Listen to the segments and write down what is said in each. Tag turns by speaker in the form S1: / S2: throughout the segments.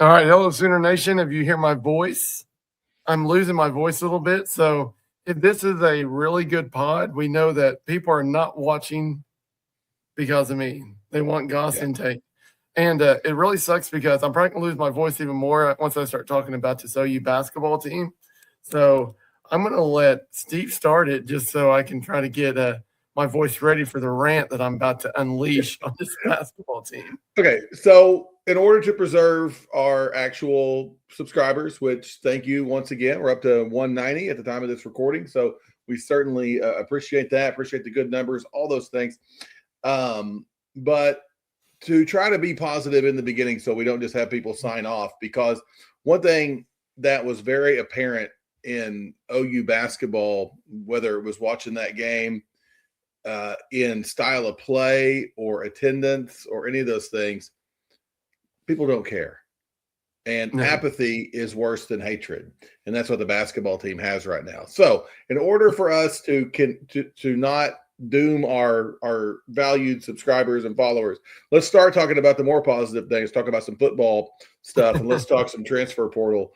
S1: All right, hello, Sooner Nation. If you hear my voice, I'm losing my voice a little bit. So if this is a really good pod, we know that people are not watching because of me. They want Goss and Tate. And it really sucks because I'm probably going to lose my voice even more once I start talking about this OU basketball team. So I'm going to let Steve start it just so I can try to get my voice ready for the rant that I'm about to unleash on this basketball team.
S2: Okay, so in order to preserve our actual subscribers, which thank you once again, we're up to 190 at the time of this recording. So we certainly appreciate that, appreciate the good numbers, all those things. But to try to be positive in the beginning so we don't just have people sign off, because one thing that was very apparent in OU basketball, whether it was watching that game in style of play or attendance or any of those things, people don't care. And apathy is worse than hatred. And that's what the basketball team has right now. So in order for us to not doom our valued subscribers and followers, let's start talking about the more positive things, talk about some football stuff, and let's talk some transfer portal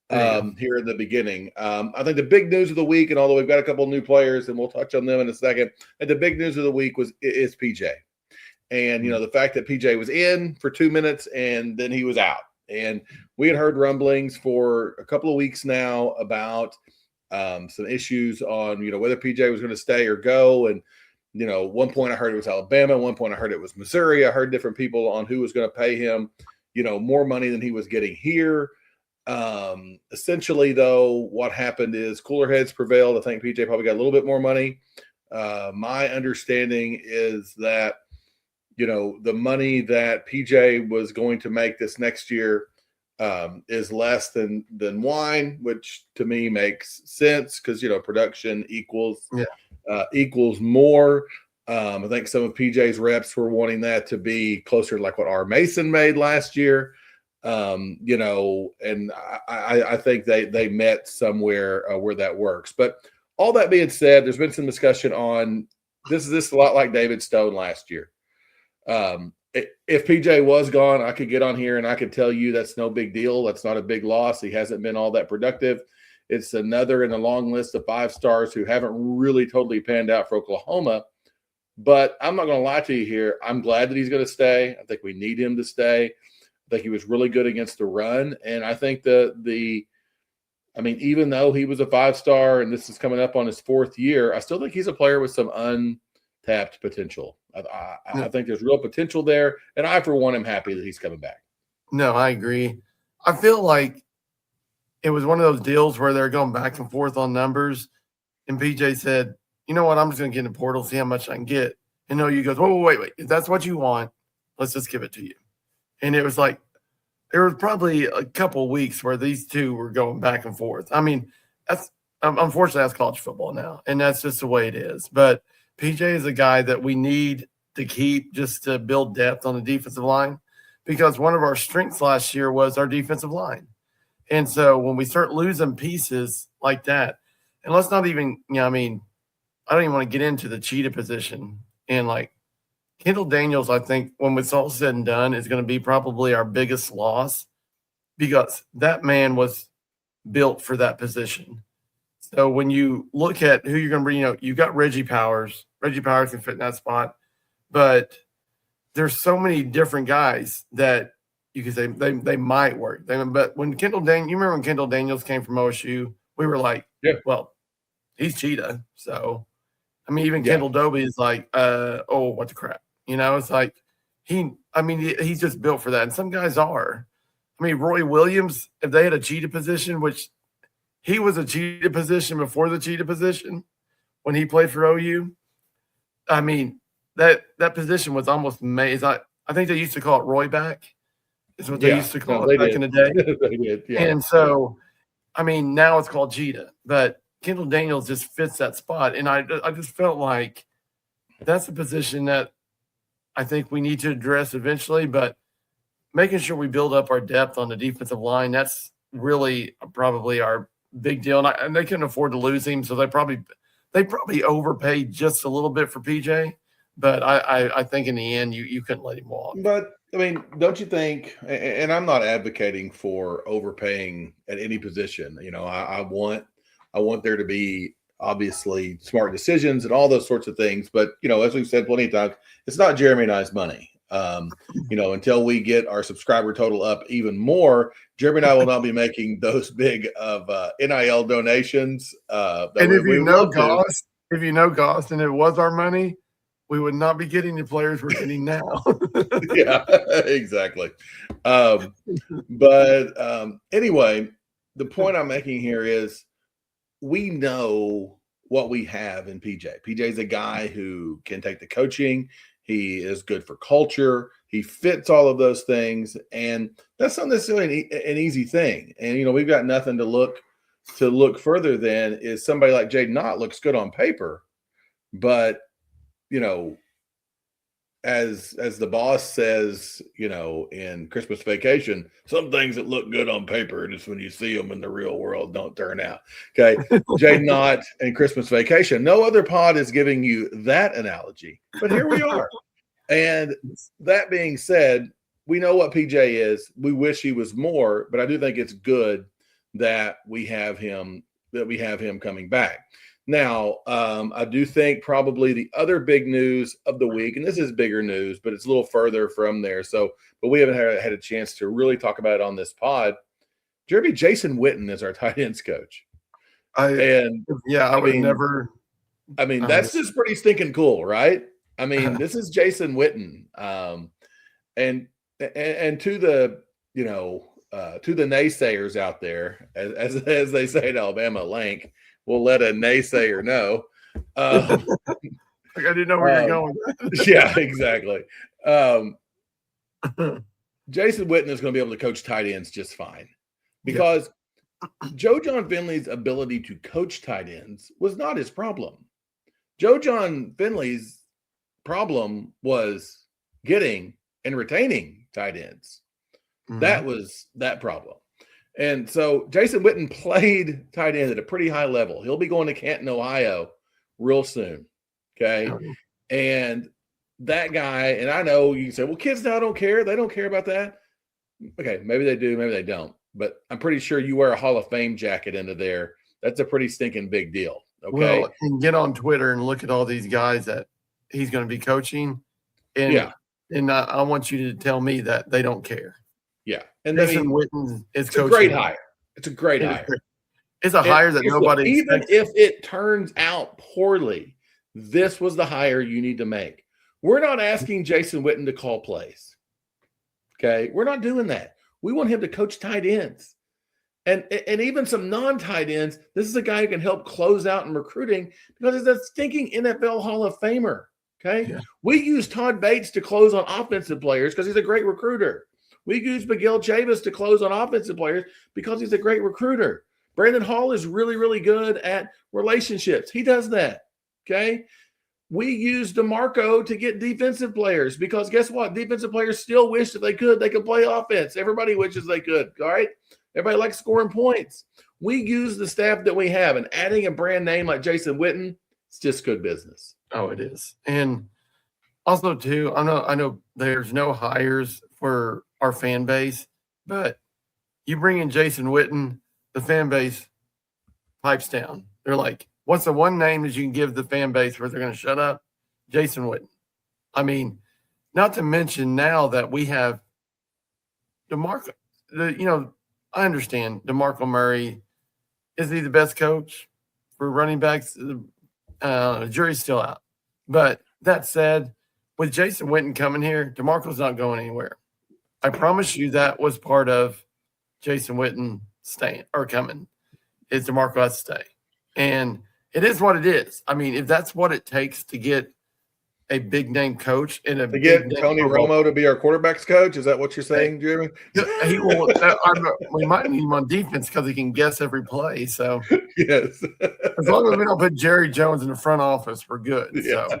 S2: here in the beginning. I think the big news of the week, and although we've got a couple of new players and we'll touch on them in a second, and the big news of the week is PJ. And, you know, the fact that PJ was in for 2 minutes and then he was out. And we had heard rumblings for a couple of weeks now about some issues on, you know, whether PJ was going to stay or go. And, you know, one point I heard it was Alabama. One point I heard it was Missouri. I heard different people on who was going to pay him, you know, more money than he was getting here. Essentially, though, what happened is cooler heads prevailed. I think PJ probably got a little bit more money. My understanding is that, you know, the money that PJ was going to make this next year is less than Wine, which to me makes sense because, you know, production equals more. I think some of PJ's reps were wanting that to be closer to like what R. Mason made last year. You know, and I think they met somewhere where that works. But all that being said, there's been some discussion on this is a lot like David Stone last year. If PJ was gone, I could get on here and I could tell you that's no big deal. That's not a big loss. He hasn't been all that productive. It's another in the long list of 5 stars who haven't really totally panned out for Oklahoma. But I'm not going to lie to you here. I'm glad that he's going to stay. I think we need him to stay. I think he was really good against the run. And I think I mean, even though he was a 5-star and this is coming up on his 4th year, I still think he's a player with some untapped potential. I think there's real potential there, and I, for one, am happy that he's coming back.
S1: No, I agree. I feel like it was one of those deals where they're going back and forth on numbers, and PJ said, you know what, I'm just going to get in the portal, see how much I can get. And OU goes, whoa, wait. If that's what you want, let's just give it to you. And it was like there was probably a couple of weeks where these two were going back and forth. I mean, unfortunately, that's college football now, and that's just the way it is. But PJ is a guy that we need to keep just to build depth on the defensive line because one of our strengths last year was our defensive line. And so when we start losing pieces like that, and let's not even, you know, I mean, I don't even want to get into the cheetah position. And like Kendall Daniels, I think when it's all said and done, is going to be probably our biggest loss because that man was built for that position. So when you look at who you're going to bring, you know, you got Reggie Powers. Reggie Powers can fit in that spot. But there's so many different guys that you could say they might work. But when you remember when Kendall Daniels came from OSU, we were like, well, he's cheetah. So, I mean, even Kendall Doby is like, oh, what the crap. You know, it's like he's just built for that. And some guys are. I mean, Roy Williams, if they had a cheetah position, which he was a cheetah position before the cheetah position when he played for OU. I mean, that position was almost amazing. I think they used to call it Roy back. Is what they used to call it back in the day.
S2: They did, yeah.
S1: And so, I mean, now it's called cheetah. But Kendall Daniels just fits that spot. And I just felt like that's a position that I think we need to address eventually. But making sure we build up our depth on the defensive line, that's really probably our big deal. And they couldn't afford to lose him, so they probably they probably overpaid just a little bit for PJ, but I think in the end you couldn't let him walk.
S2: But I mean, don't you think? And I'm not advocating for overpaying at any position. You know, I want there to be obviously smart decisions and all those sorts of things. But you know, as we've said plenty of times, it's not Jeremy and I's money. You know, until we get our subscriber total up even more, Jeremy and I will not be making those big of NIL donations.
S1: And if you know Goss, and it was our money, we would not be getting the players we're getting now.
S2: Yeah, exactly. But anyway, the point I'm making here is we know what we have in PJ. PJ is a guy who can take the coaching. He is good for culture. He fits all of those things. And that's not necessarily an easy thing. And, you know, we've got nothing to look further than is somebody like Jaden Knott looks good on paper. But, you know, as the boss says, you know, in Christmas Vacation, some things that look good on paper, just when you see them in the real world, don't turn out. Okay. Jaden Knott and Christmas Vacation. No other pod is giving you that analogy, but here we are. And that being said, we know what PJ is. We wish he was more, but I do think it's good that we have him coming back. Now, I do think probably the other big news of the week, and this is bigger news, but it's a little further from there. So, but we haven't had a chance to really talk about it on this pod. Jeremy, Jason Witten is our tight ends coach.
S1: I would never.
S2: I mean, that's just pretty stinking cool, right? I mean, this is Jason Witten, and to the to the naysayers out there, as they say in Alabama, Lank. We'll let a naysayer know.
S1: I didn't know where you're going.
S2: Yeah, exactly. Jason Witten is going to be able to coach tight ends just fine because Joe John Finley's ability to coach tight ends was not his problem. Joe John Finley's problem was getting and retaining tight ends. Mm-hmm. That was that problem. And so Jason Witten played tight end at a pretty high level. He'll be going to Canton, Ohio real soon. Okay. And that guy, and I know you can say, well, kids now don't care. They don't care about that. Okay. Maybe they do. Maybe they don't. But I'm pretty sure you wear a Hall of Fame jacket into there. That's a pretty stinking big deal. Okay.
S1: Well, and get on Twitter and look at all these guys that he's going to be coaching. And, and I want you to tell me that they don't care.
S2: Yeah. And
S1: Jason Witten is
S2: it's a great hire. It's a great hire.
S1: It's a hire that nobody
S2: even if it turns out poorly, this was the hire you need to make. We're not asking Jason Witten to call plays. Okay. We're not doing that. We want him to coach tight ends. And even some non-tight ends, this is a guy who can help close out in recruiting because he's a stinking NFL Hall of Famer. Okay. Yeah. We use Todd Bates to close on offensive players because he's a great recruiter. We use Miguel Chavis to close on offensive players because he's a great recruiter. Brandon Hall is really, really good at relationships. He does that, okay? We use DeMarco to get defensive players because guess what? Defensive players still wish that they could play offense. Everybody wishes they could, all right? Everybody likes scoring points. We use the staff that we have, and adding a brand name like Jason Witten, it's just good business.
S1: Oh, it is. And also, too, I know there's no hires for our fan base, but you bring in Jason Witten, the fan base pipes down. They're like, what's the one name that you can give the fan base where they're going to shut up? Jason Witten. I mean, not to mention now that we have DeMarco. I understand DeMarco Murray. Is he the best coach for running backs? The jury's still out. But that said, with Jason Witten coming here, DeMarco's not going anywhere. I promise you that was part of Jason Witten staying or coming. Is DeMarco has to stay. And it is what it is. I mean, if that's what it takes to get a big name coach and
S2: to get Tony Romo to be our quarterback's coach, is that what you're saying, Jeremy?
S1: He will. We might need him on defense because he can guess every play. So
S2: yes,
S1: as long as we don't put Jerry Jones in the front office, we're good.
S2: Yeah.
S1: So.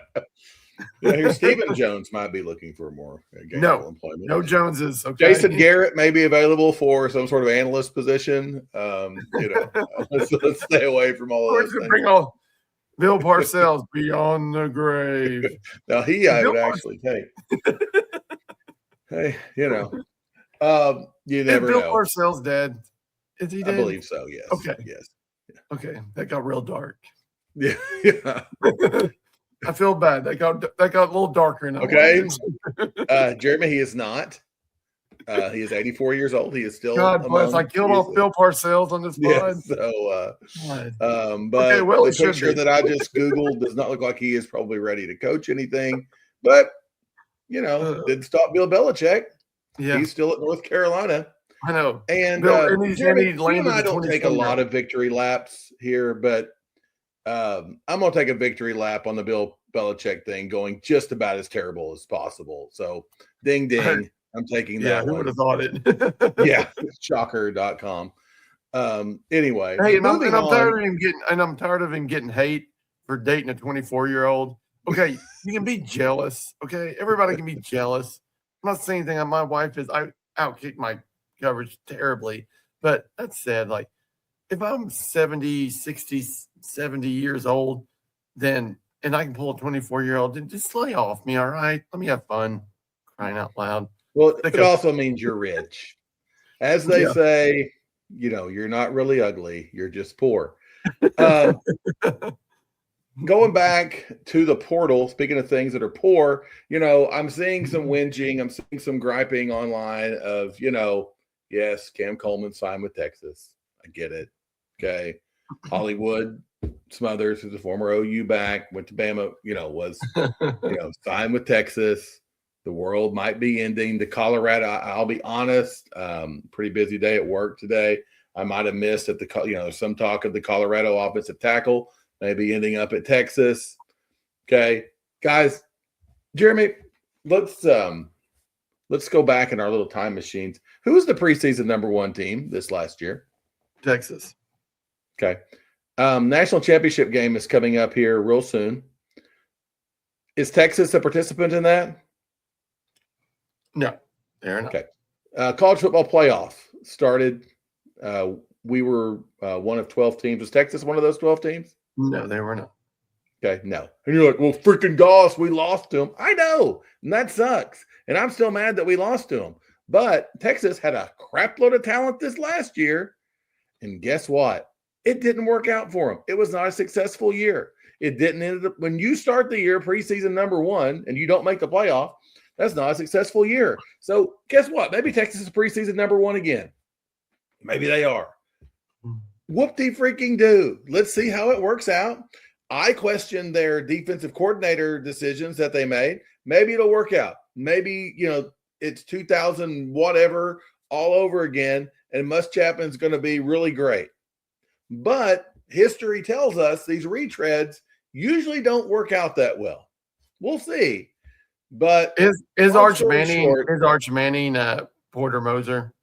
S2: Yeah, here Stephen Jones might be looking for more employment.
S1: No Jones is okay.
S2: Jason Garrett may be available for some sort of analyst position. Let's stay away from all of those things.
S1: Bill Parcells, beyond the grave.
S2: Now I
S1: Bill
S2: would actually take. Hey, you
S1: Is
S2: never
S1: Bill
S2: know.
S1: Parcells dead? Is he
S2: I
S1: dead?
S2: believe so. Yes.
S1: Okay.
S2: Yes.
S1: Okay. That got real dark.
S2: Yeah. Yeah.
S1: I feel bad. That got a little darker than I
S2: Okay.
S1: wanted.
S2: Jeremy, he is not. He is 84 years old. He is still
S1: God bless. I killed off Bill Parcells on this pod.
S2: Yeah. So,
S1: God.
S2: but
S1: Okay, well,
S2: the
S1: it should
S2: picture
S1: be.
S2: that I just Googled does not look like he is probably ready to coach anything. But didn't stop Bill Belichick.
S1: Yeah,
S2: He's still at North Carolina.
S1: I know.
S2: And
S1: Bill, and
S2: Jeremy,
S1: he
S2: you and
S1: landed
S2: I
S1: the
S2: don't take a lot of victory laps here, but I'm going to take a victory lap on the Bill Belichick thing, going just about as terrible as possible. So, ding, ding. I'm taking that
S1: who
S2: one.
S1: would have thought it?
S2: Yeah, shocker.com. Anyway,
S1: Hey, and
S2: moving
S1: I'm
S2: on.
S1: tired of him getting hate for dating a 24-year-old. Okay, you can be jealous. Okay, everybody can be jealous. I'm not saying anything. My wife is. I outkicked my coverage terribly, but that said, like, if I'm 70, 60, 70 years old, then and I can pull a 24-year-old, then just lay off me. All right, let me have fun. Crying out loud.
S2: Well, it also means you're rich. As they say, you're not really ugly. You're just poor. Going back to the portal, speaking of things that are poor, I'm seeing some whinging. I'm seeing some griping online of, yes, Cam Coleman signed with Texas. I get it. Okay. Hollywood Smothers, who's a former OU back, went to Bama, was, signed with Texas. The world might be ending. The Colorado, I'll be honest, pretty busy day at work today. I might have missed at some talk of the Colorado offensive tackle maybe ending up at Texas. Okay, guys, Jeremy, let's go back in our little time machines. Who was the preseason #1 team this last year?
S1: Texas.
S2: Okay. National championship game is coming up here real soon. Is Texas a participant in that?
S1: No, they're not.
S2: Okay. College football playoff started. We were one of 12 teams. Was Texas one of those 12 teams?
S1: No, they were not.
S2: Okay, no. And you're like, well, freaking gosh, we lost to them. I know, and that sucks. And I'm still mad that we lost to them. But Texas had a crap load of talent this last year. And guess what? It didn't work out for them. It was not a successful year. It didn't end up, when you start the year preseason #1 and you don't make the playoff, that's not a successful year. So guess what? Maybe Texas is preseason #1 again. Maybe they are. Whoop-de-freaking-do. Let's see how it works out. I question their defensive coordinator decisions that they made. Maybe it'll work out. Maybe, it's 2000 whatever all over again, and Muschamp is going to be really great. But history tells us these retreads usually don't work out that well. We'll see. But
S1: is Arch Manning Porter Moser?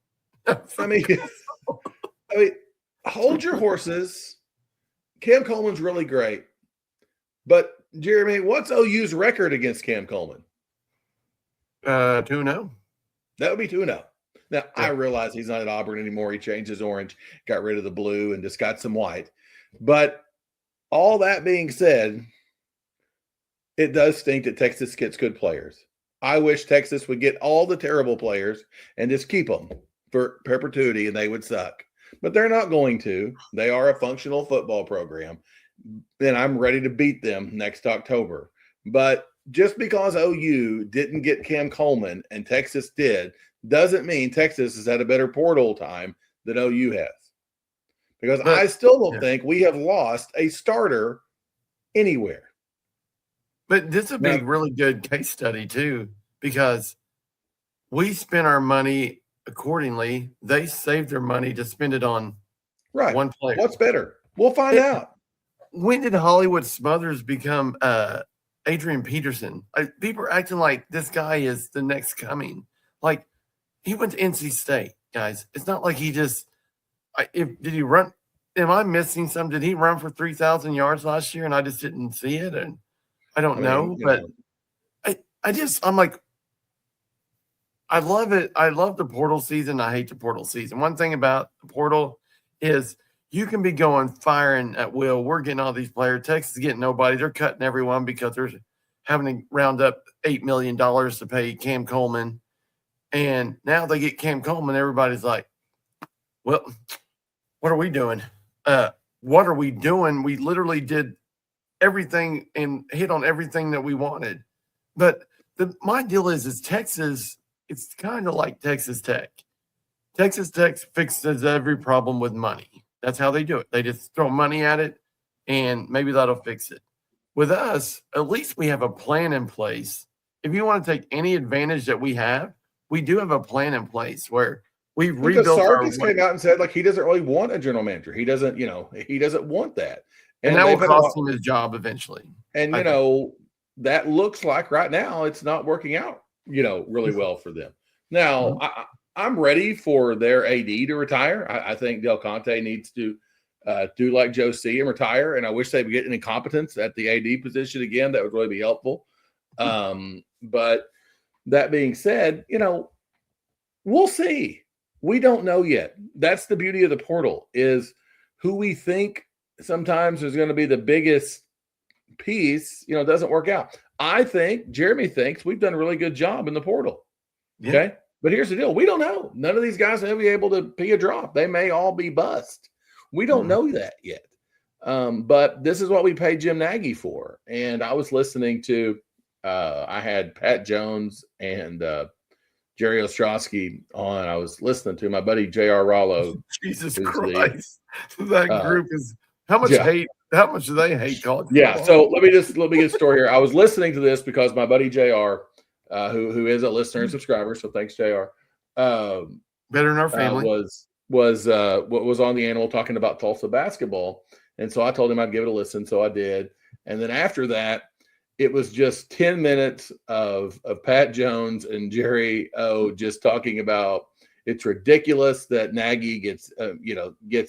S2: I mean, hold your horses. Cam Coleman's really great. But, Jeremy, what's OU's record against Cam Coleman?
S1: 2-0.
S2: That would be 2-0. Now, yeah. I realize he's not at Auburn anymore. He changed his orange, got rid of the blue, and just got some white. But all that being said, it does stink that Texas gets good players. I wish Texas would get all the terrible players and just keep them for perpetuity, and they would suck. But they're not going to. They are a functional football program. And I'm ready to beat them next October. But just because OU didn't get Cam Coleman and Texas did, doesn't mean Texas has had a better portal time than OU has. Because I still don't think we have lost a starter anywhere.
S1: But this would be a really good case study, too, because we spent our money accordingly. They saved their money to spend it on one player.
S2: What's better? We'll find out.
S1: When did Hollywood Smothers become Adrian Peterson? People are acting like this guy is the next coming. Like, he went to NC State, guys. It's not like he just did he run? Am I missing some? Did he run for 3,000 yards last year and I just didn't see it? And I don't know, but I'm like, I love it. I love the portal season. I hate the portal season. One thing about the portal is you can be going firing at will. We're getting all these players. Texas is getting nobody. They're cutting everyone because they're having to round up $8 million to pay Cam Coleman. And now they get Cam Coleman. Everybody's like, well, what are we doing? What are we doing? We literally did everything and hit on everything that we wanted. But my deal is Texas, it's kind of like Texas Tech. Texas Tech fixes every problem with money. That's how they do it. They just throw money at it, and maybe that'll fix it. With us, at least we have a plan in place. If you want to take any advantage that we have, we do have a plan in place where we've rebuilt our
S2: Sarkis came out and said like he doesn't really want a general manager. He doesn't want that.
S1: And that will cost him his job eventually.
S2: And that looks like right now it's not working out, really well for them. Now, I'm ready for their AD to retire. I think Del Conte needs to do like Joe C and retire. And I wish they would get an incompetence at the AD position again. That would really be helpful. But that being said, we'll see. We don't know yet. That's the beauty of the portal, is who we think sometimes is going to be the biggest piece, doesn't work out. Jeremy thinks we've done a really good job in the portal.
S1: Yeah.
S2: Okay. But here's the deal. We don't know. None of these guys may be able to be a drop. They may all be bust. We don't know that yet. But this is what we paid Jim Nagy for. And I was listening to, I had Pat Jones and Jerry Ostrowski on. I was listening to my buddy J.R. Rollo.
S1: Jesus Christ. That group is, how much do they hate college football?
S2: Yeah. So let me get a story here. I was listening to this because my buddy J.R., who is a listener and subscriber, so thanks, J.R.
S1: Better than our family.
S2: Was on the Animal talking about Tulsa basketball. And so I told him I'd give it a listen. So I did. And then after that, it was just 10 minutes of Pat Jones and Jerry O just talking about it's ridiculous that Nagy gets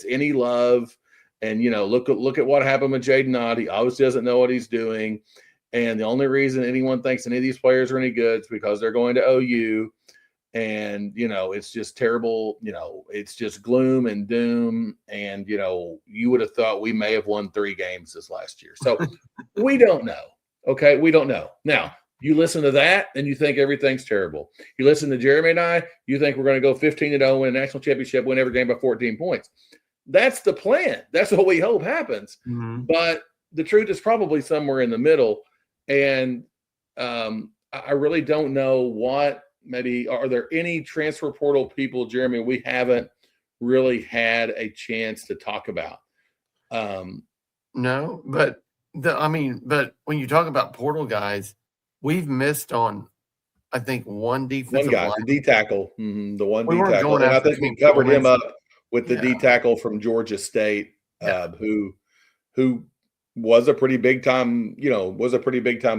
S2: any love. And, look at what happened with Jaden Ott. He obviously doesn't know what he's doing. And the only reason anyone thinks any of these players are any good is because they're going to OU. And, it's just terrible. It's just gloom and doom. And, you would have thought we may have won 3 games this last year. So we don't know. Okay. We don't know. Now, you listen to that and you think everything's terrible. You listen to Jeremy and I, you think we're going to go 15-0, win a national championship, win every game by 14 points. That's the plan. That's what we hope happens.
S1: Mm-hmm.
S2: But the truth is probably somewhere in the middle. And I really don't know what are there any transfer portal people, Jeremy, we haven't really had a chance to talk about?
S1: No, but but when you talk about portal guys, we've missed on, I think, one defensive
S2: guy,
S1: line.
S2: the D tackle, the one
S1: We
S2: D
S1: weren't
S2: tackle.
S1: going
S2: And I
S1: after
S2: think we
S1: Cam
S2: covered
S1: Coleman.
S2: him up with the D tackle from Georgia State, who was a pretty big time,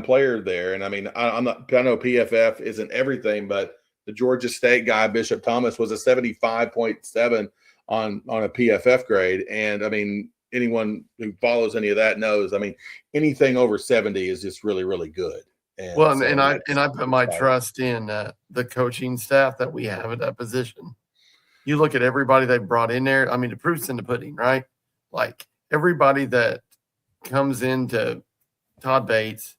S2: player there. And I mean, I know PFF isn't everything, but the Georgia State guy, Bishop Thomas, was a 75.7 on a PFF grade. And I mean, anyone who follows any of that knows, I mean, anything over 70 is just really, really good. And
S1: I put my trust in the coaching staff that we have at that position. You look at everybody they brought in there. I mean, the proof's in the pudding, right? Like everybody that comes into Todd Bates,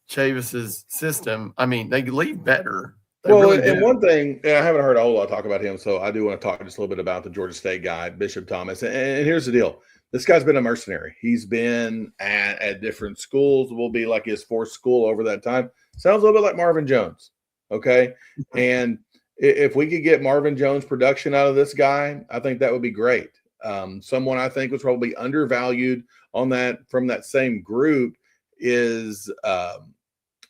S1: Chavis's system, I mean, they leave better.
S2: One thing, I haven't heard a whole lot of talk about him, so I do want to talk just a little bit about the Georgia State guy, Bishop Thomas. And here's the deal. This guy's been a mercenary. He's been at different schools. Will be like his 4th school over that time. Sounds a little bit like Marvin Jones, okay? And if we could get Marvin Jones production out of this guy, I think that would be great. Someone I think was probably undervalued on that from that same group is the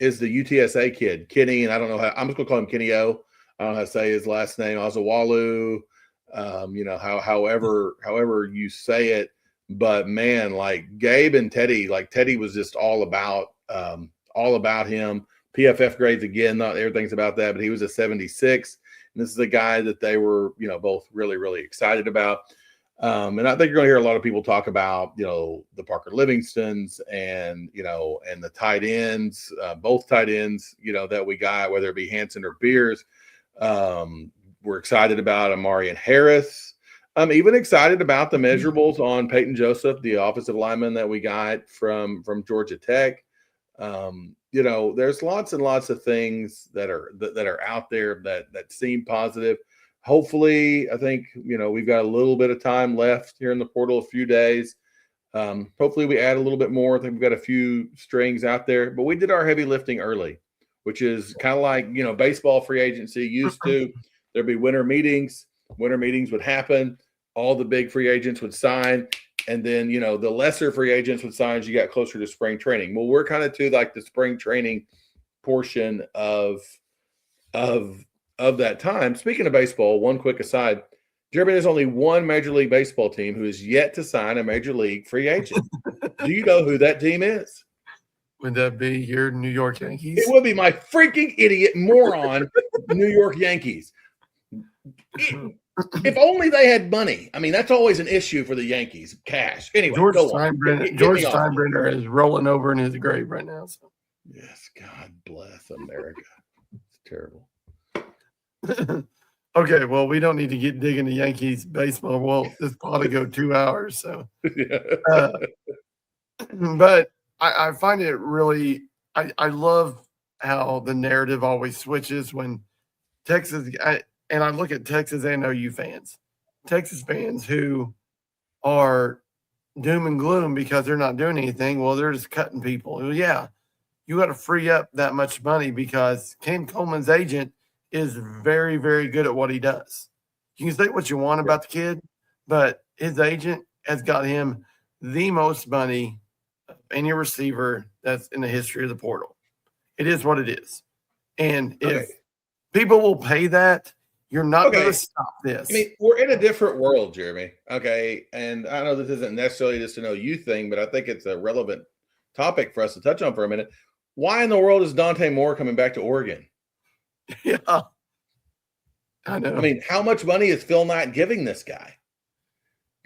S2: UTSA kid, Kenny, and I don't know how, I'm just gonna call him Kenny O. I don't know how to say his last name, Ozawalu, however you say it. But man, like Gabe and Teddy, like Teddy was just all about him. PFF grades again, not everything's about that, but he was a 76. And this is a guy that they were, both really, really excited about. And I think you're going to hear a lot of people talk about, the Parker Livingstons and the tight ends, both tight ends, that we got, whether it be Hanson or Beers. We're excited about Amarian Harris. I'm even excited about the measurables on Peyton Joseph, the offensive lineman that we got from Georgia Tech. There's lots and lots of things that are out there that seem positive. Hopefully, I think we've got a little bit of time left here in the portal, a few days. Hopefully, we add a little bit more. I think we've got a few strings out there, but we did our heavy lifting early, which is kind of like baseball free agency used to. There'd be winter meetings. Winter meetings would happen. All the big free agents would sign. And then, the lesser free agents would sign as you got closer to spring training. Well, we're kind of to like the spring training portion of that time. Speaking of baseball, one quick aside, Jeremy, there's only one Major League Baseball team who is yet to sign a Major League free agent. Do you know who that team is?
S1: Would that be your New York Yankees?
S2: It would be my freaking idiot moron New York Yankees. If only they had money. I mean, that's always an issue for the Yankees. Cash. Anyway,
S1: George Steinbrenner is rolling over in his grave right now. So.
S2: Yes, God bless America. It's terrible.
S1: Okay, well, we don't need to get digging the Yankees baseball. Well, this ought to go 2 hours. So, but I find it really. I love how the narrative always switches when Texas. And I look at Texas and OU fans, Texas fans who are doom and gloom because they're not doing anything. Well, they're just cutting people. Well, yeah, you got to free up that much money because Ken Coleman's agent is very, very good at what he does. You can say what you want about the kid, but his agent has got him the most money of any receiver that's in the history of the portal. It is what it is. And if people will pay that, you're not going to stop this.
S2: I mean, we're in a different world, Jeremy. Okay. And I know this isn't necessarily just an OU thing, but I think it's a relevant topic for us to touch on for a minute. Why in the world is Dante Moore coming back to Oregon?
S1: Yeah. I know.
S2: I mean, how much money is Phil Knight giving this guy?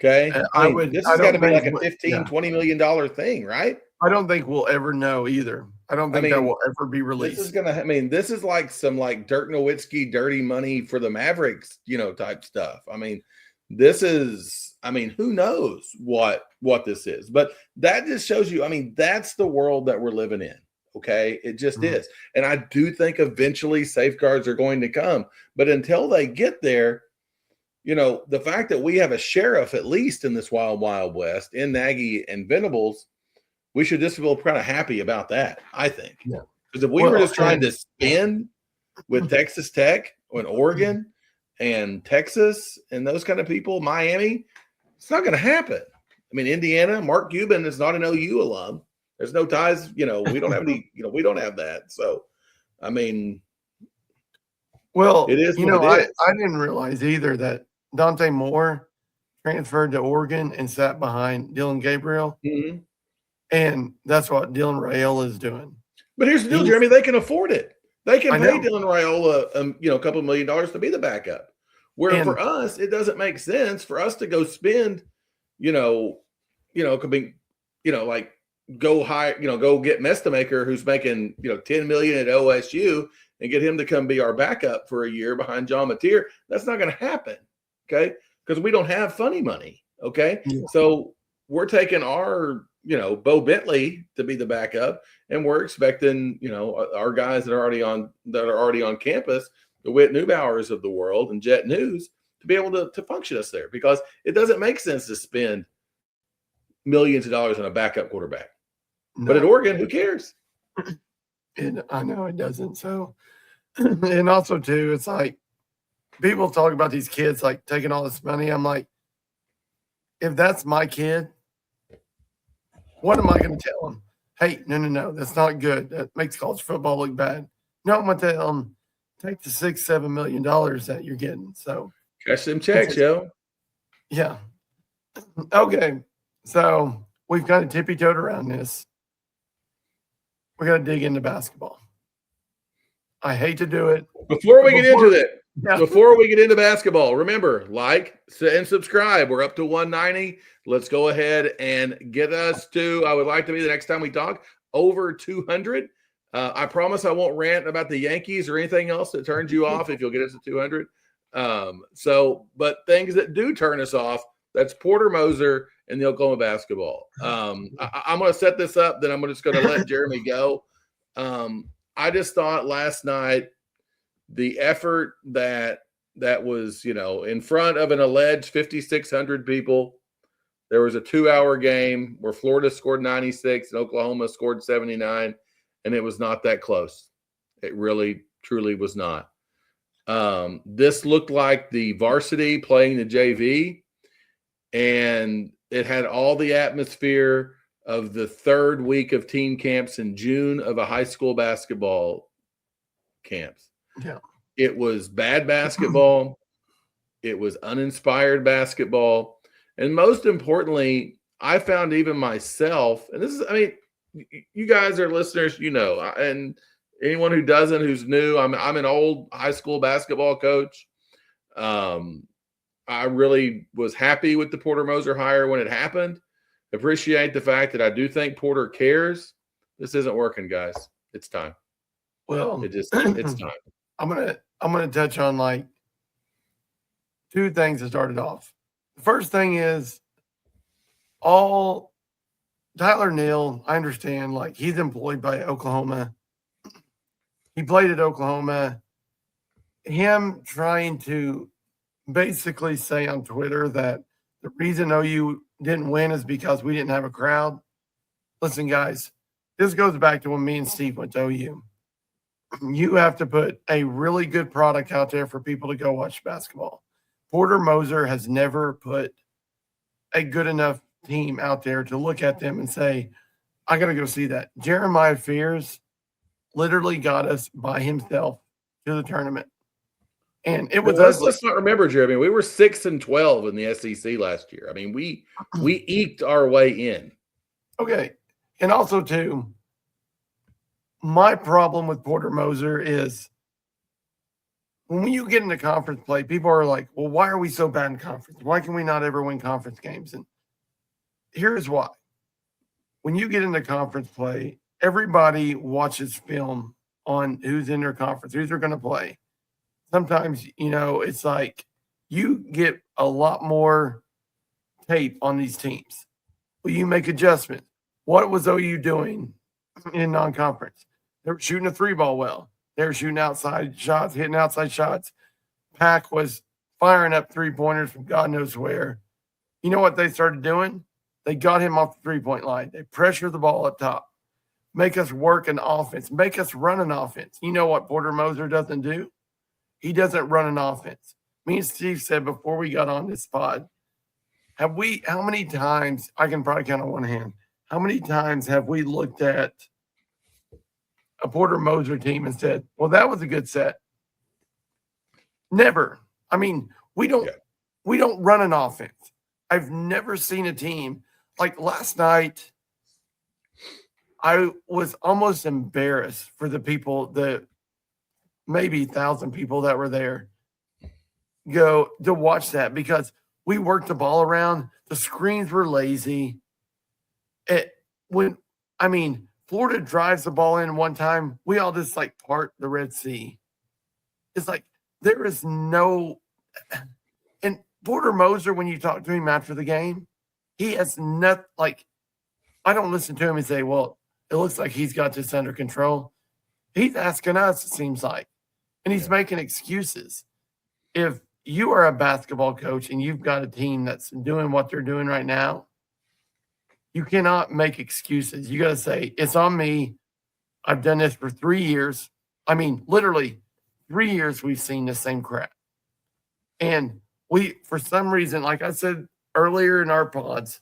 S2: Okay. This has got to be like a $15-20 million thing, right?
S1: I don't think we'll ever know either. I don't think that will ever be released.
S2: This is like some Dirk Nowitzki dirty money for the Mavericks, type stuff. I mean, who knows what this is, but that just shows you, that's the world that we're living in. Okay. It just is. And I do think eventually safeguards are going to come, but until they get there, the fact that we have a sheriff, at least in this wild, wild west, in Nagy and Venables, we should just feel kind of happy about that, I think.
S1: Yeah.
S2: Because if we were just trying to spin with Texas Tech and Oregon and Texas and those kind of people, Miami, it's not going to happen. I mean, Indiana, Mark Cuban is not an OU alum. There's no ties. We don't have any, we don't have that. So,
S1: well,
S2: it is.
S1: I didn't realize either that Dante Moore transferred to Oregon and sat behind Dylan Gabriel.
S2: Mm-hmm.
S1: And that's what Dylan Raiola is doing.
S2: But here's the deal, Jeremy. They can afford it. They can pay Dylan Raiola, a couple $1 million to be the backup. Where for us, it doesn't make sense for us to go spend, go get Mestamaker, who's making, $10 million at OSU, and get him to come be our backup for a year behind John Mateer. That's not going to happen. Okay. Because we don't have funny money. Okay. Yeah. So we're taking our, Bo Bentley to be the backup, and we're expecting, our guys that are already on campus, the Whit Neubauers of the world and Jet News, to be able to function us there, because it doesn't make sense to spend millions of dollars on a backup quarterback. No. But at Oregon, who cares?
S1: I know it doesn't. So, and also too, it's like people talk about these kids like taking all this money. I'm like, if that's my kid, what am I going to tell him? Hey, no, that's not good. That makes college football look bad. No, I'm going to tell him, take the $6-7 million that you're getting. So
S2: cash them checks, yo.
S1: Yeah. Okay. So we've kind of tippy-toed around this. We're going to dig into basketball. I hate to do it.
S2: Before we get into basketball, remember, like and subscribe. We're up to 190. Let's go ahead and get us to, I would like to be the next time we talk, over 200. I promise I won't rant about the Yankees or anything else that turns you off if you'll get us to 200. But things that do turn us off, that's Porter Moser and the Oklahoma basketball. I'm going to set this up, then I'm just going to let Jeremy go. I just thought last night the effort that was, in front of an alleged 5,600 people. There was a 2-hour game where Florida scored 96 and Oklahoma scored 79, and it was not that close. It really, truly was not. This looked like the varsity playing the JV, and it had all the atmosphere of the third week of teen camps in June of a high school basketball camps.
S1: Yeah.
S2: It was bad basketball. It was uninspired basketball. And most importantly, I found even myself, and this is, you guys are listeners, and anyone who doesn't, who's new, I'm an old high school basketball coach. I really was happy with the Porter Moser hire when it happened. Appreciate the fact that I do think Porter cares. This isn't working, guys. It's time.
S1: Well,
S2: it's time.
S1: I'm gonna touch on like two things that started off. The first thing is Tyler Neal. I understand, like, he's employed by Oklahoma. He played at Oklahoma. Him trying to basically say on Twitter that the reason OU didn't win is because we didn't have a crowd. Listen, guys, this goes back to when me and Steve went to OU. You have to put a really good product out there for people to go watch basketball. Porter Moser has never put a good enough team out there to look at them and say, I got to go see that. Jeremiah Fears literally got us by himself to the tournament. And it was
S2: let's not remember, Jeremy, we were 6-12 in the SEC last year. We eked our way in.
S1: Okay. And also, too, my problem with Porter Moser is when you get into conference play, people are like, well, why are we so bad in conference? Why can we not ever win conference games? And here's why. When you get into conference play, everybody watches film on who's in their conference, who's they're going to play. Sometimes, it's like you get a lot more tape on these teams. Well, you make adjustments. What was OU doing in non-conference? They were shooting a 3-ball well. They were shooting outside shots, hitting outside shots. Pack was firing up 3-pointers from God knows where. You know what they started doing? They got him off the 3-point line. They pressured the ball up top, make us work an offense, make us run an offense. You know what Porter Moser doesn't do? He doesn't run an offense. Me and Steve said before we got on this pod, how many times, I can probably count on one hand, how many times have we looked at a Porter Moser team and said, well, that was a good set? Never. We don't run an offense. I've never seen a team like last night. I was almost embarrassed for the people, the maybe 1,000 people that were there, go to watch that because we worked the ball around. The screens were lazy. Florida drives the ball in one time, we all just like part the Red Sea. It's like there is no. And Porter Moser, when you talk to him after the game, he has nothing. Like, I don't listen to him and say, well, it looks like he's got this under control. He's asking us, it seems like, and he's making excuses. If you are a basketball coach and you've got a team that's doing what they're doing right now, you cannot make excuses. You got to say, it's on me. I've done this for 3 years. Literally 3 years we've seen the same crap. And we, for some reason, like I said earlier in our pods,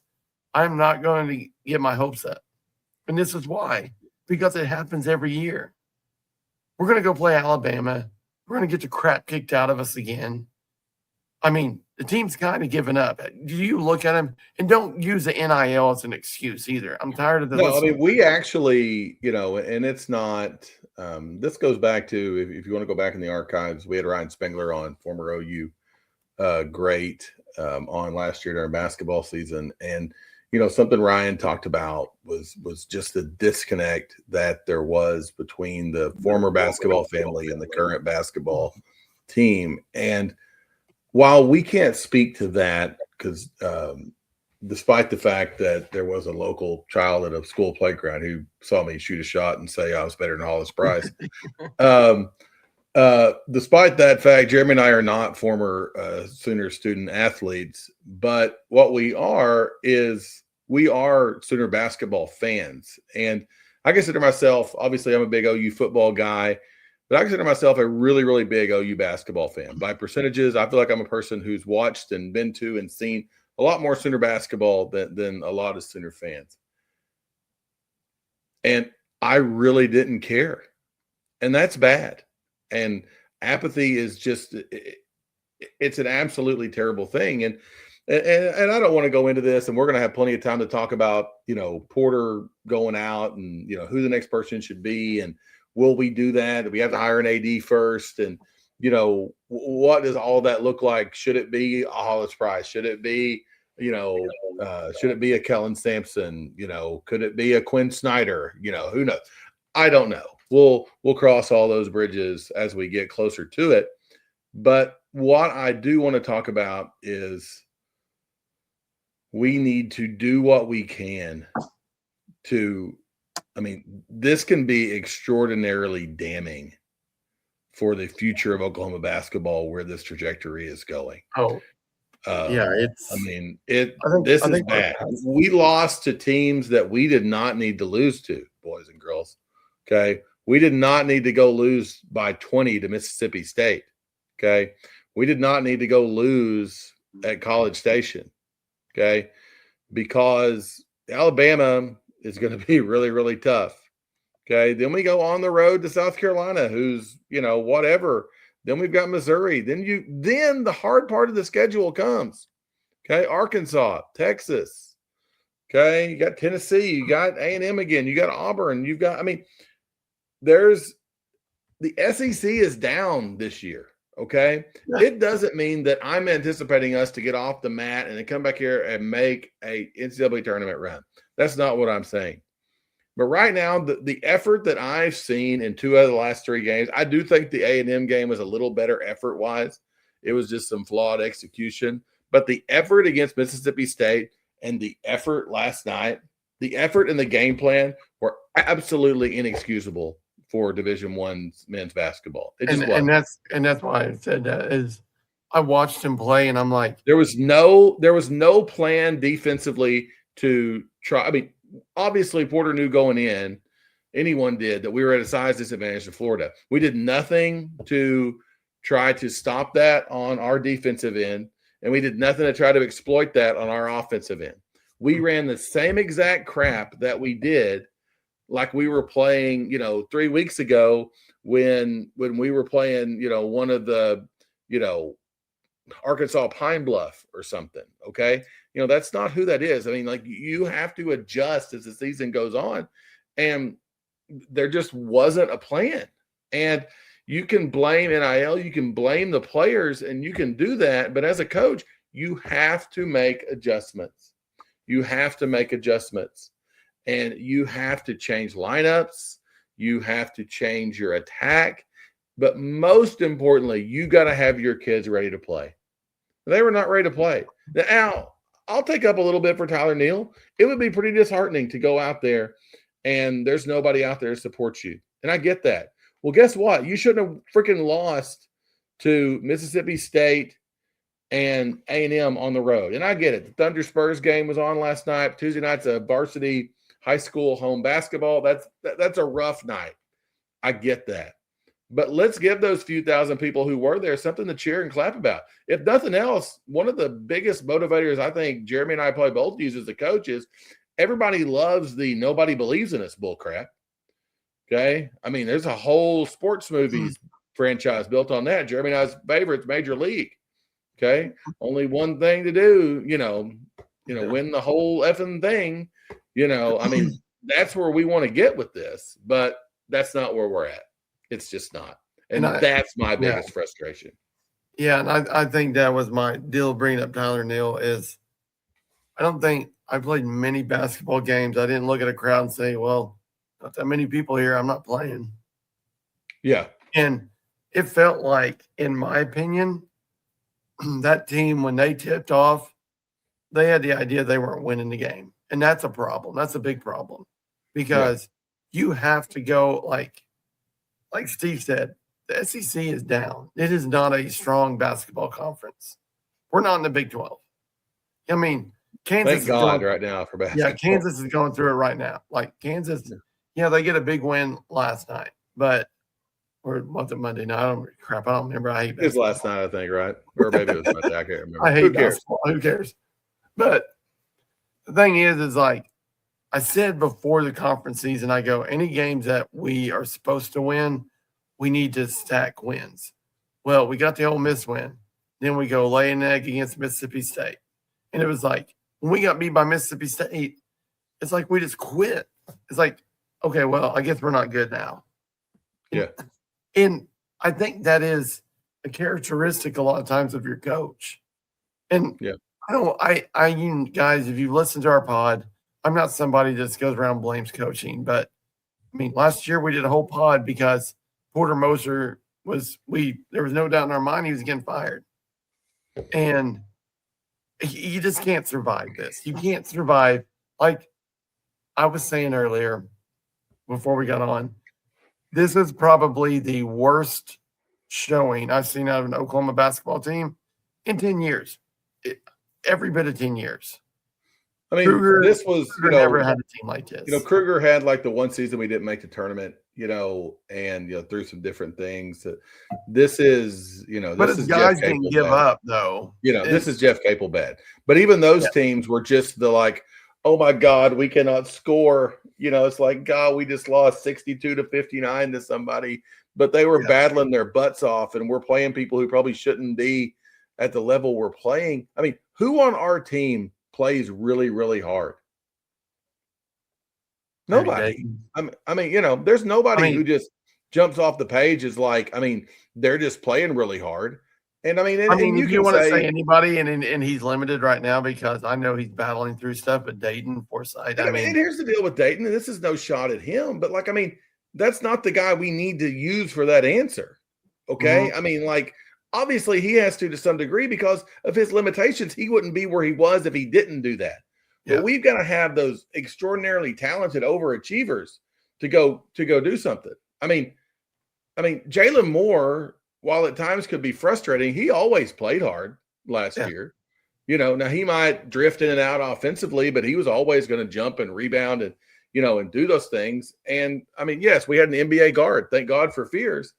S1: I'm not going to get my hopes up. And this is why. Because it happens every year. We're going to go play Alabama. We're going to get the crap kicked out of us again. The team's kind of given up. Do you look at them? And don't use the NIL as an excuse either. I'm tired of the.
S2: No, we actually, and it's not. This goes back to, if you want to go back in the archives, we had Ryan Spengler on, former OU great, on last year during basketball season. And, something Ryan talked about was just the disconnect that there was between the former basketball family and the current basketball team. And while we can't speak to that because despite the fact that there was a local child at a school playground who saw me shoot a shot and say I was better than Hollis Price. Despite that fact, Jeremy and I are not former Sooner student athletes, but what we are is we are Sooner basketball fans. And I consider myself, obviously, I'm a big OU football guy, but I consider myself a really, really big OU basketball fan. By percentages, I feel like I'm a person who's watched and been to and seen a lot more Sooner basketball than a lot of Sooner fans. And I really didn't care. And that's bad. And apathy is just, it's an absolutely terrible thing. And I don't want to go into this, and we're going to have plenty of time to talk about, Porter going out and, who the next person should be. And will we do that? Do we have to hire an AD first? And, what does all that look like? Should it be a Hollis Price? Should it be, should it be a Kellen Sampson? Could it be a Quinn Snyder? Who knows? I don't know. We'll cross all those bridges as we get closer to it. But what I do want to talk about is we need to do what we can to, this can be extraordinarily damning for the future of Oklahoma basketball, where this trajectory is going.
S1: Yeah,
S2: this is bad. We lost to teams that we did not need to lose to, boys and girls. Okay. We did not need to go lose by 20 to Mississippi State. Okay. We did not need to go lose at College Station. Okay. Because Alabama is going to be really, really tough. Okay. Then we go on the road to South Carolina, who's, whatever. Then we've got Missouri. Then the hard part of the schedule comes. Okay. Arkansas, Texas. Okay. You got Tennessee, you got A&M again, you got Auburn, you've got, there's the SEC is down this year. Okay. Yeah. It doesn't mean that I'm anticipating us to get off the mat and then come back here and make a NCAA tournament run. That's not what I'm saying. But right now, the effort that I've seen in 2 out of the last 3 games, I do think the A&M game was a little better effort-wise. It was just some flawed execution. But the effort against Mississippi State and the effort last night, the effort and the game plan were absolutely inexcusable for Division I men's basketball. It just wasn't.
S1: And that's why I said that is I watched him play and I'm like,
S2: there was no plan defensively to try. Obviously Porter knew going in, anyone did, that we were at a size disadvantage to Florida. We did nothing to try to stop that on our defensive end, and we did nothing to try to exploit that on our offensive end. We ran the same exact crap that we did like we were playing, 3 weeks ago when we were playing, one of the, Arkansas Pine Bluff or something. Okay. That's not who that is. You have to adjust as the season goes on, and there just wasn't a plan. And you can blame NIL, you can blame the players, and you can do that. But as a coach, you have to make adjustments. You have to make adjustments. And you have to change lineups. You have to change your attack. But most importantly, you got to have your kids ready to play. They were not ready to play. Now, I'll take up a little bit for Tyler Neal. It would be pretty disheartening to go out there and there's nobody out there to support you. And I get that. Well, guess what? You shouldn't have freaking lost to Mississippi State and A&M on the road. And I get it. The Thunder Spurs game was on last night. Tuesday night's a varsity high school home basketball. That's a rough night. I get that. But let's give those few thousand people who were there something to cheer and clap about. If nothing else, one of the biggest motivators I think Jeremy and I probably both use as a coach is everybody loves the nobody believes in us bullcrap. Okay? There's a whole sports movies franchise built on that. Jeremy and I's favorite's Major League. Okay? Only one thing to do, win the whole effing thing. That's where we want to get with this, but that's not where we're at. It's just not. And that's my biggest frustration.
S1: Yeah, and I think that was my deal bringing up Tyler Neal is I don't think I played many basketball games. I didn't look at a crowd and say, well, not that many people here. I'm not playing.
S2: Yeah.
S1: And it felt like, in my opinion, that team, when they tipped off, they had the idea they weren't winning the game. And that's a problem. That's a big problem because you have to go like Steve said, the SEC is down. It is not a strong basketball conference. We're not in the Big 12. I mean, Kansas
S2: Thank God right now for basketball.
S1: Yeah, Kansas is going through it right now. Like Kansas, they get a big win last night, but or was it Monday night? I don't remember. I hate basketball.
S2: It was last night, I think, right? Or maybe it was Monday. I can't remember.
S1: I hate basketball. Who cares? But the thing is like I said before the conference season, I go, any games that we are supposed to win, we need to stack wins. Well, we got the Ole Miss win. Then we go lay an egg against Mississippi State. And it was like, when we got beat by Mississippi State, it's like we just quit. It's like, okay, well, I guess we're not good now.
S2: Yeah.
S1: And I think that is a characteristic a lot of times of your coach. And you guys, if you listen to our pod, I'm not somebody that just goes around and blames coaching, but I mean, last year we did a whole pod because Porter Moser there was no doubt in our mind he was getting fired. And you just can't survive this. You can't survive. Like I was saying earlier before we got on, this is probably the worst showing I've seen out of an Oklahoma basketball team in 10 years. Every bit of 10 years.
S2: I mean,
S1: Kruger
S2: never
S1: had a team like this.
S2: Kruger had like the one season we didn't make the tournament, and through some different things. This is,
S1: but
S2: this is
S1: guys didn't give up though.
S2: This is Jeff Capel bad. But even those teams were just the like, oh my God, we cannot score. It's like, God, we just lost 62-59 to somebody, but they were battling their butts off, and we're playing people who probably shouldn't be at the level we're playing. I mean, who on our team plays really, really hard? Nobody. I mean, there's nobody who just jumps off the page is like, they're just playing really hard. And
S1: if you want to say anybody, and he's limited right now because I know he's battling through stuff, but Dayton, Forsythe.
S2: And here's the deal with Dayton, and this is no shot at him, but that's not the guy we need to use for that answer. Okay. Mm-hmm. Obviously he has to some degree because of his limitations. He wouldn't be where he was if he didn't do that. Yeah. But we've got to have those extraordinarily talented overachievers to go do something. Jalen Moore, while at times could be frustrating, he always played hard last year. Now he might drift in and out offensively, but he was always going to jump and rebound and do those things. And yes, we had an NBA guard. Thank God for Fears.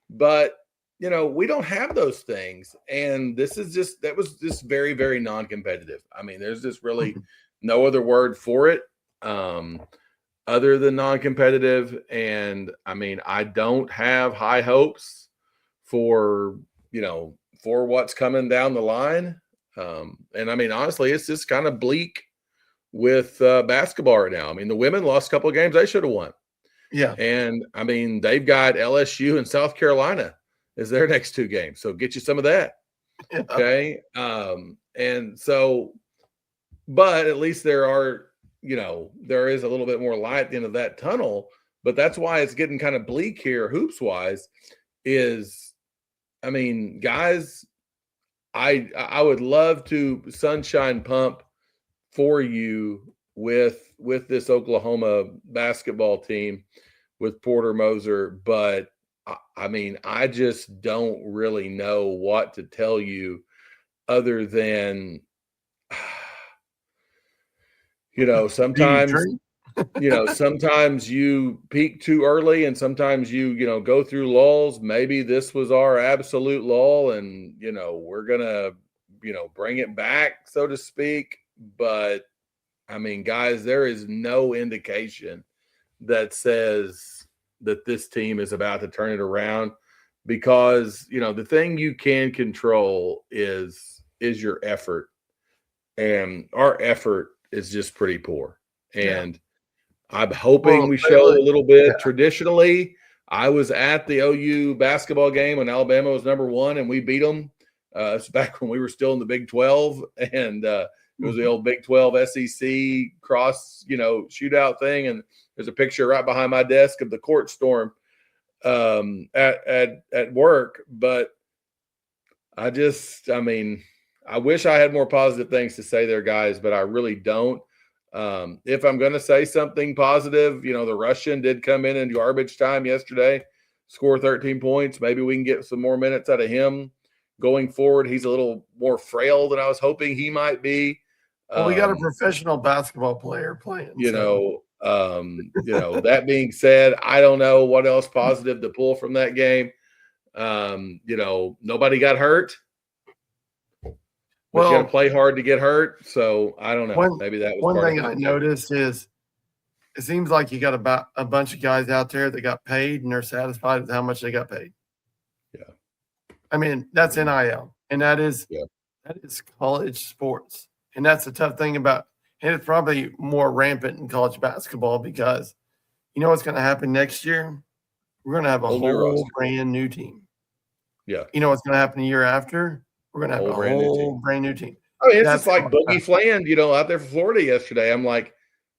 S2: But we don't have those things. And that was just very, very non-competitive. There's just really no other word for it other than non-competitive. And I don't have high hopes for what's coming down the line. And honestly, it's just kind of bleak with basketball right now. The women lost a couple of games they should have won.
S1: Yeah.
S2: And they've got LSU and South Carolina is their next two games. So get you some of that. Yeah. Okay. And so, but at least there is a little bit more light at the end of that tunnel, but that's why it's getting kind of bleak here hoops wise is, guys, I would love to sunshine pump for you with this Oklahoma basketball team with Porter Moser, but I just don't really know what to tell you other than, sometimes, sometimes you peak too early and sometimes you go through lulls. Maybe this was our absolute lull and, we're going to, bring it back, so to speak. But guys, there is no indication that says that this team is about to turn it around because, the thing you can control is your effort. And our effort is just pretty poor. And I'm hoping we show a little bit. Traditionally, I was at the OU basketball game when Alabama was number 1 and we beat them. It's back when we were still in the Big 12 and it was the old Big 12 SEC cross, shootout thing. And there's a picture right behind my desk of the court storm at work. But I wish I had more positive things to say there, guys, but I really don't. If I'm going to say something positive, the Russian did come in garbage time yesterday, score 13 points. Maybe we can get some more minutes out of him going forward. He's a little more frail than I was hoping he might be.
S1: Well, we got a professional basketball player playing.
S2: That being said, I don't know what else positive to pull from that game. Nobody got hurt. But you got to play hard to get hurt. So I don't know. Maybe that was
S1: one thing I noticed is it seems like you got about a bunch of guys out there that got paid and they're satisfied with how much they got paid.
S2: Yeah.
S1: I mean, that's NIL, and that is college sports. And that's the tough thing about, and it's probably more rampant in college basketball because you know what's going to happen next year? We're going to have a whole brand new team.
S2: Yeah.
S1: You know what's going to happen the year after? We're going to have a whole brand new team.
S2: I mean, it's just like Boogie Fland, out there for Florida yesterday. I'm like,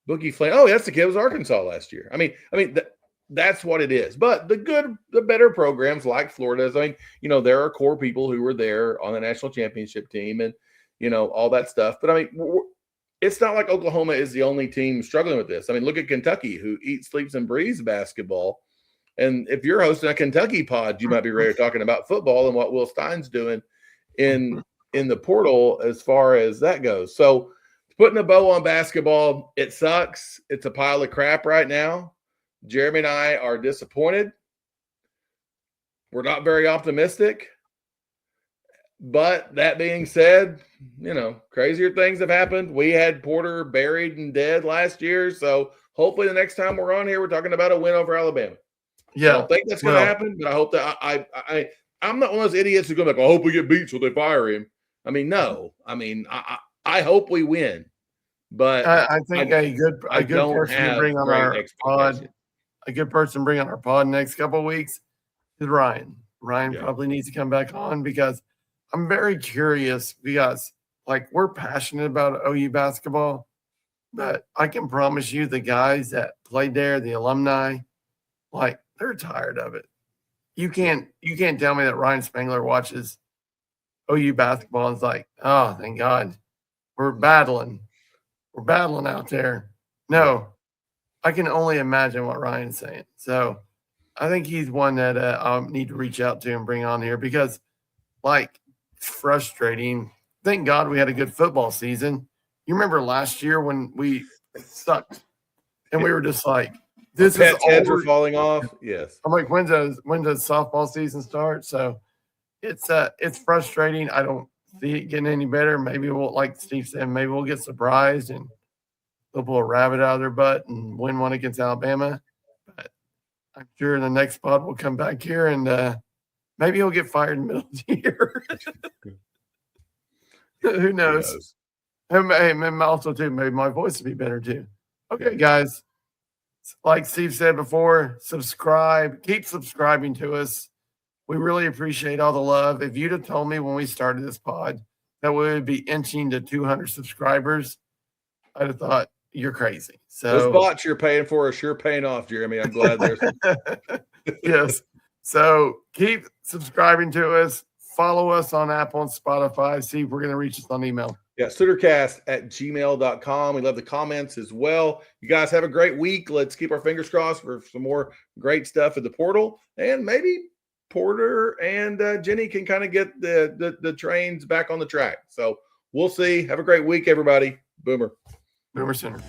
S2: Boogie Fland. Oh, that's the kid who was Arkansas last year. I mean, that's what it is. But the better programs like Florida's, there are core people who were there on the national championship team and, all that stuff. But I mean, it's not like Oklahoma is the only team struggling with this. I mean, look at Kentucky, who eats, sleeps, and breathes basketball. And if you're hosting a Kentucky pod, you might be ready talking about football and what Will Stein's doing in the portal as far as that goes. So putting a bow on basketball, it sucks. It's a pile of crap right now. Jeremy and I are disappointed. We're not very optimistic. But that being said, crazier things have happened. We had Porter buried and dead last year. So hopefully the next time we're on here, we're talking about a win over Alabama.
S1: Yeah.
S2: I don't think that's going to happen, but I hope that I'm not one of those idiots who's going to be like, I hope we get beat so they fire him. I mean, no. I mean, I hope we win. But
S1: I think a good person to bring on our pod, a good person to bring on our pod next couple of weeks is Ryan. Ryan probably needs to come back on because I'm very curious because, we're passionate about OU basketball, but I can promise you the guys that played there, the alumni, they're tired of it. You can't tell me that Ryan Spangler watches OU basketball and is like, oh, thank God, we're battling out there. No, I can only imagine what Ryan's saying. So I think he's one that I need to reach out to and bring on here because, it's frustrating. Thank God we had a good football season. You remember last year when we sucked and we were just like, this is
S2: heads are falling off. Yes.
S1: I'm like, when does softball season start? So it's frustrating. I don't see it getting any better. Maybe we'll, like Steve said, maybe we'll get surprised and they'll pull a rabbit out of their butt and win one against Alabama. But I'm sure the next pod will come back here and maybe he'll get fired in the middle of the year. Who knows? And also, too, maybe my voice will be better, too. Okay, guys. Like Steve said before, subscribe. Keep subscribing to us. We really appreciate all the love. If you'd have told me when we started this pod that we would be inching to 200 subscribers, I'd have thought you're crazy. So
S2: those bots you're paying for are sure paying off, Jeremy. I'm glad there's
S1: yes. So keep subscribing to us. Follow us on Apple and Spotify. See if we're going to reach us on email.
S2: Yeah, soonercast@gmail.com. We love the comments as well. You guys have a great week. Let's keep our fingers crossed for some more great stuff at the portal. And maybe Porter and Jenny can kind of get the trains back on the track. So we'll see. Have a great week, everybody. Boomer.
S1: Boomer Center.